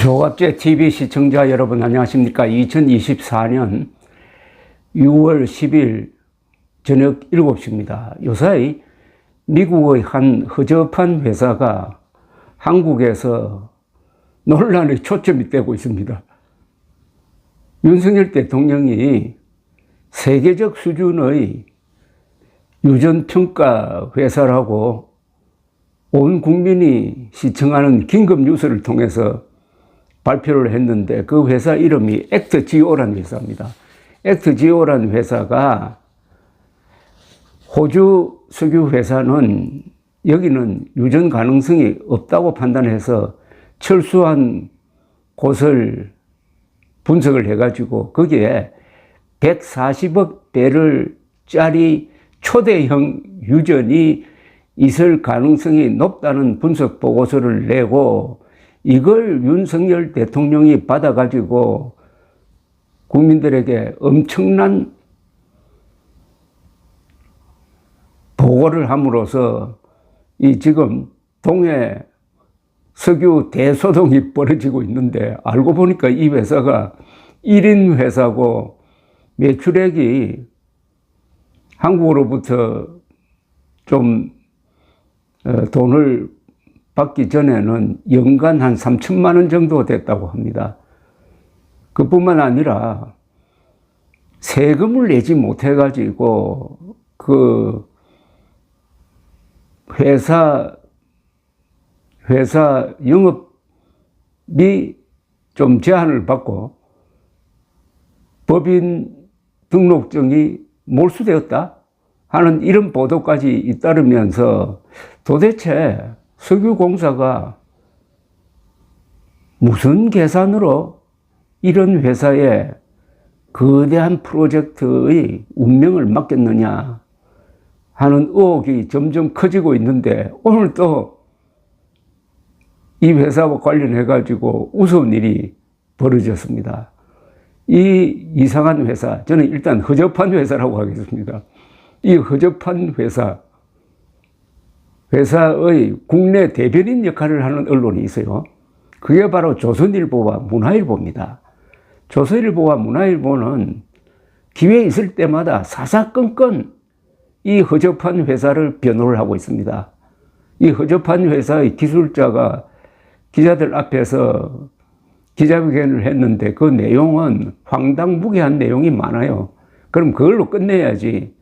조갑제 TV 시청자 여러분 안녕하십니까. 2024년 6월 10일 저녁 7시입니다. 요사이 미국의 한 허접한 회사가 한국에서 논란의 초점이 되고 있습니다. 윤석열 대통령이 세계적 수준의 유전평가 회사라고 온 국민이 시청하는 긴급 뉴스를 통해서 발표를 했는데, 그 회사 이름이 액트지오라는 회사입니다. 액트지오라는 회사가 호주 석유 회사는 여기는 유전 가능성이 없다고 판단해서 철수한 곳을 분석을 해가지고 거기에 140억 배럴짜리 초대형 유전이 있을 가능성이 높다는 분석 보고서를 내고, 이걸 윤석열 대통령이 받아가지고 국민들에게 엄청난 보고를 함으로써 이 지금 동해 석유 대소동이 벌어지고 있는데, 알고 보니까 이 회사가 1인 회사고 매출액이 한국으로부터 좀 돈을 받기 전에는 연간 한 3천만 원 정도 됐다고 합니다. 그뿐만 아니라 세금을 내지 못해가지고 그 회사 영업이 좀 제한을 받고 법인 등록증이 몰수되었다 하는 이런 보도까지 잇따르면서 도대체 석유공사가 무슨 계산으로 이런 회사에 거대한 프로젝트의 운명을 맡겼느냐 하는 의혹이 점점 커지고 있는데, 오늘 또 이 회사와 관련해 가지고 우스운 일이 벌어졌습니다. 이 이상한 회사, 저는 일단 허접한 회사라고 하겠습니다. 이 허접한 회사의 국내 대변인 역할을 하는 언론이 있어요. 그게 바로 조선일보와 문화일보입니다. 조선일보와 문화일보는 기회 있을 때마다 사사건건 이 허접한 회사를 변호를 하고 있습니다. 이 허접한 회사의 기술자가 기자들 앞에서 기자회견을 했는데 그 내용은 황당무계한 내용이 많아요. 그럼 그걸로 끝내야지.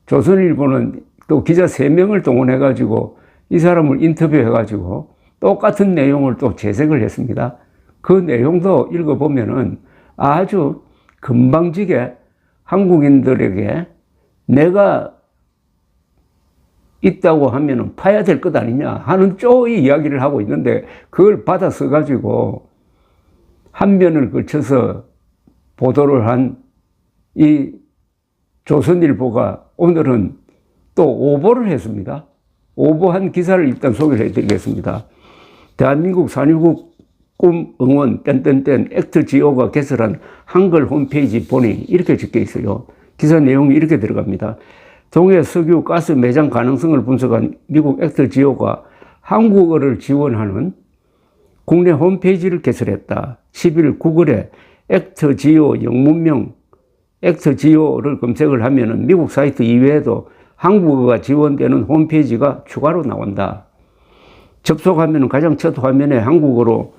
조선일보는 또 기자 3명을 동원해가지고 이 사람을 인터뷰해가지고 똑같은 내용을 또 재색을 했습니다. 그 내용도 읽어보면은 아주 금방지게 한국인들에게 내가 있다고 하면은 파야 될 것 아니냐 하는 쪼의 이야기를 하고 있는데, 그걸 받아서 가지고 한 면을 걸쳐서 보도를 한 이 조선일보가 오늘은 또 오보를 했습니다. 오보한 기사를 일단 소개를 해드리겠습니다. 대한민국 산유국 꿈 응원 땡땡땡 액트지오가 개설한 한글 홈페이지 보니 이렇게 적혀 있어요. 기사 내용이 이렇게 들어갑니다. 동해 석유 가스 매장 가능성을 분석한 미국 액트지오가 한국어를 지원하는 국내 홈페이지를 개설했다. 10일 구글에 액트지오 영문명 액트지오를 검색을 하면은 미국 사이트 이외에도 한국어가 지원되는 홈페이지가 추가로 나온다. 접속하면 가장 첫 화면에 한국어로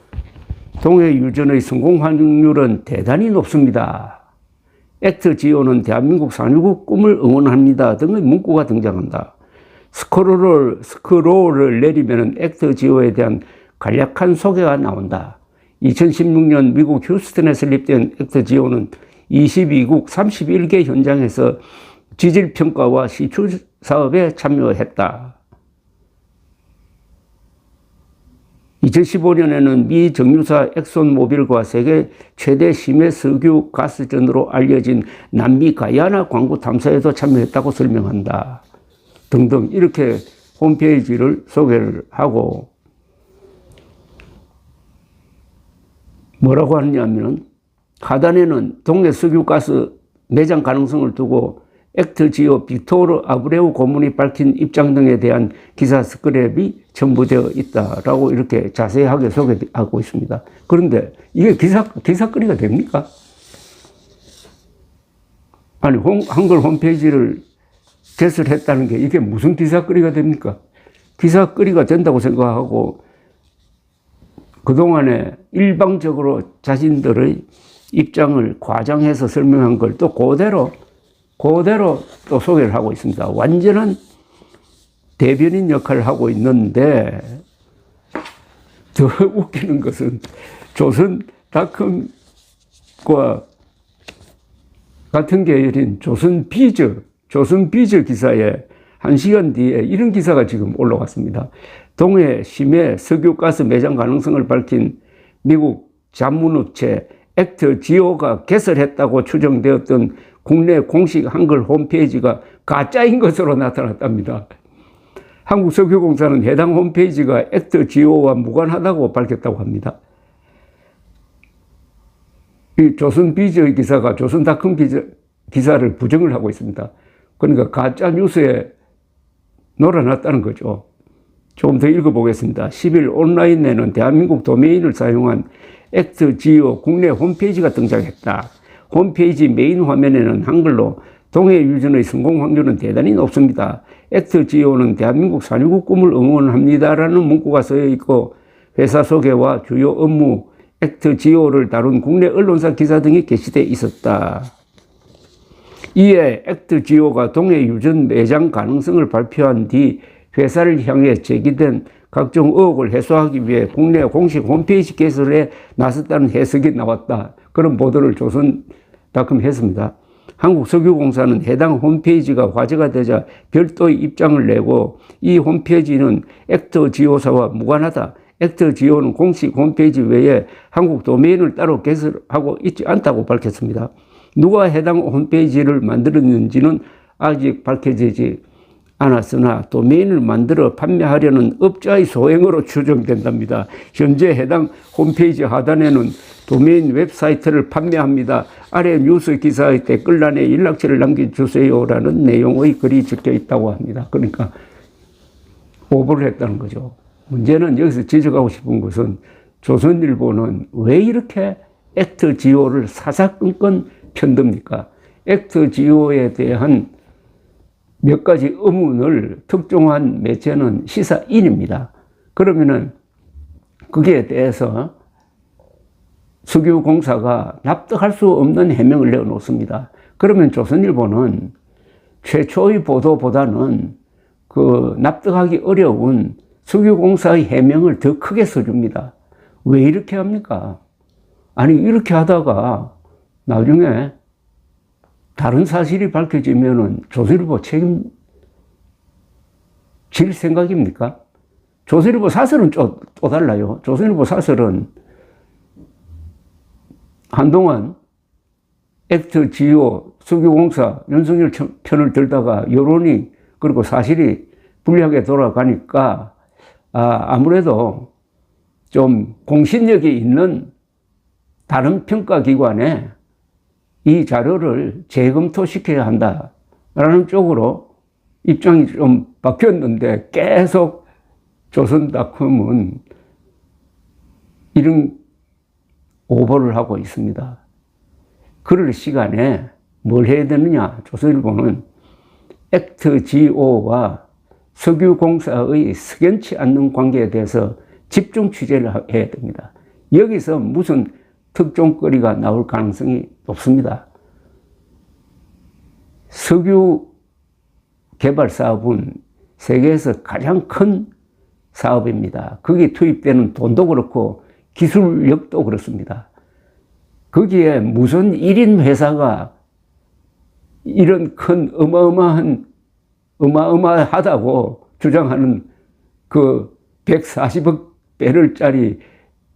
동해 유전의 성공 확률은 대단히 높습니다. 액트지오는 대한민국 산유국 꿈을 응원합니다 등의 문구가 등장한다. 스크롤을 내리면 액트지오에 대한 간략한 소개가 나온다. 2016년 미국 휴스턴에 설립된 액트지오는 22국 31개 현장에서 지질평가와 시출 사업에 참여했다. 2015년에는 미 정유사 엑손모빌과 세계 최대 심해 석유 가스전으로 알려진 남미 가야나 광구 탐사에도 참여했다고 설명한다. 등등 이렇게 홈페이지를 소개를 하고, 뭐라고 하느냐면 하단에는 동해 석유가스 매장 가능성을 두고 액트지오 빅토르 아브레우 고문이 밝힌 입장 등에 대한 기사 스크랩이 첨부되어 있다라고 이렇게 자세하게 소개하고 있습니다. 그런데 이게 기사거리가 됩니까? 아니, 한글 홈페이지를 개설했다는 게 이게 무슨 기사거리가 됩니까? 기사거리가 된다고 생각하고 그동안에 일방적으로 자신들의 입장을 과장해서 설명한 걸 또 그대로 또 소개를 하고 있습니다. 완전한 대변인 역할을 하고 있는데 더 웃기는 것은 조선닷컴과 같은 계열인 조선비저 기사에 1시간 뒤에 이런 기사가 지금 올라왔습니다. 동해 심해 석유가스 매장 가능성을 밝힌 미국 자문업체 액트지오가 개설했다고 추정되었던 국내 공식 한글 홈페이지가 가짜인 것으로 나타났답니다. 한국석유공사는 해당 홈페이지가 액트지오와 무관하다고 밝혔다고 합니다. 이 조선비저 기사가 조선닷컴 기사를 부정을 하고 있습니다. 그러니까 가짜 뉴스에 놀아났다는 거죠. 조금 더 읽어보겠습니다. 10일 온라인에는 대한민국 도메인을 사용한 액트지오 국내 홈페이지가 등장했다. 홈페이지 메인 화면에는 한글로 동해 유전의 성공 확률은 대단히 높습니다. 액트지오는 대한민국 산유국 꿈을 응원합니다라는 문구가 쓰여 있고 회사 소개와 주요 업무, 액트지오를 다룬 국내 언론사 기사 등이 게시되어 있었다. 이에 액트지오가 동해 유전 매장 가능성을 발표한 뒤 회사를 향해 제기된 각종 의혹을 해소하기 위해 국내 공식 홈페이지 개설에 나섰다는 해석이 나왔다. 그런 보도를 조선닷컴이 했습니다. 한국석유공사는 해당 홈페이지가 화제가 되자 별도의 입장을 내고 이 홈페이지는 액트지오사와 무관하다. 액트지오는 공식 홈페이지 외에 한국 도메인을 따로 개설하고 있지 않다고 밝혔습니다. 누가 해당 홈페이지를 만들었는지는 아직 밝혀지지 않았으나 도메인을 만들어 판매하려는 업자의 소행으로 추정된답니다. 현재 해당 홈페이지 하단에는 도메인 웹사이트를 판매합니다. 아래 뉴스 기사의 댓글란에 연락처를 남겨주세요라는 내용의 글이 적혀 있다고 합니다. 그러니까 오보를 했다는 거죠. 문제는 여기서 지적하고 싶은 것은 조선일보는 왜 이렇게 액트지오를 사사건건 편듭니까? 액트지오에 대한 몇 가지 의문을 특종한 매체는 시사인입니다. 그러면은 거기에 대해서 석유공사가 납득할 수 없는 해명을 내어놓습니다. 그러면 조선일보는 최초의 보도보다는 그 납득하기 어려운 석유공사의 해명을 더 크게 써줍니다. 왜 이렇게 합니까? 아니, 이렇게 하다가 나중에 다른 사실이 밝혀지면은 조선일보 책임질 생각입니까? 조선일보 사설은 또 달라요. 조선일보 사설은 한동안 액트지오, 석유공사, 윤석열 편을 들다가 여론이 그리고 사실이 불리하게 돌아가니까 아무래도 좀 공신력이 있는 다른 평가기관에 이 자료를 재검토시켜야 한다라는 쪽으로 입장이 좀 바뀌었는데 계속 조선닷컴은 이런 오보를 하고 있습니다. 그럴 시간에 뭘 해야 되느냐? 조선일보는 액트지오와 석유공사의 석연치 않는 관계에 대해서 집중 취재를 해야 됩니다. 여기서 무슨 특종거리가 나올 가능성이 높습니다. 석유 개발 사업은 세계에서 가장 큰 사업입니다. 거기에 투입되는 돈도 그렇고 기술력도 그렇습니다. 거기에 무슨 1인 회사가 이런 큰 어마어마하다고 주장하는 그 140억 배럴짜리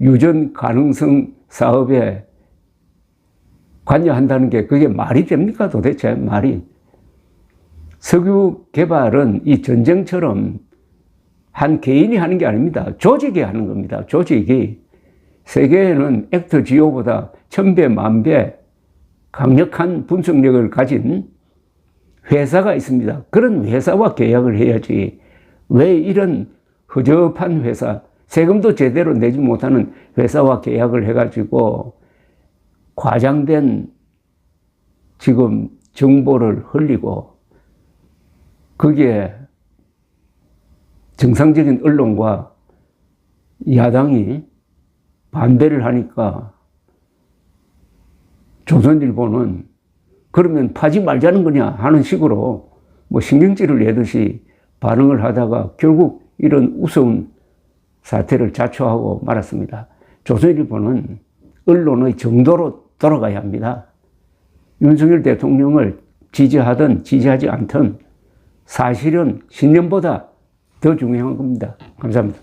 유전 가능성 사업에 관여한다는 게 그게 말이 됩니까? 도대체 말이. 석유 개발은 이 전쟁처럼 한 개인이 하는 게 아닙니다. 조직이 하는 겁니다. 조직이. 세계에는 액트지오보다 1000배, 10,000배 강력한 분석력을 가진 회사가 있습니다. 그런 회사와 계약을 해야지 왜 이런 허접한 회사, 세금도 제대로 내지 못하는 회사와 계약을 해가지고 과장된 지금 정보를 흘리고 거기에 정상적인 언론과 야당이 반대를 하니까 조선일보는 그러면 파지 말자는 거냐 하는 식으로 뭐 신경질을 내듯이 반응을 하다가 결국 이런 우스운 사태를 자초하고 말았습니다. 조선일보는 언론의 정도로 돌아가야 합니다. 윤석열 대통령을 지지하든 지지하지 않든 사실은 신념보다 더 중요한 겁니다. 감사합니다.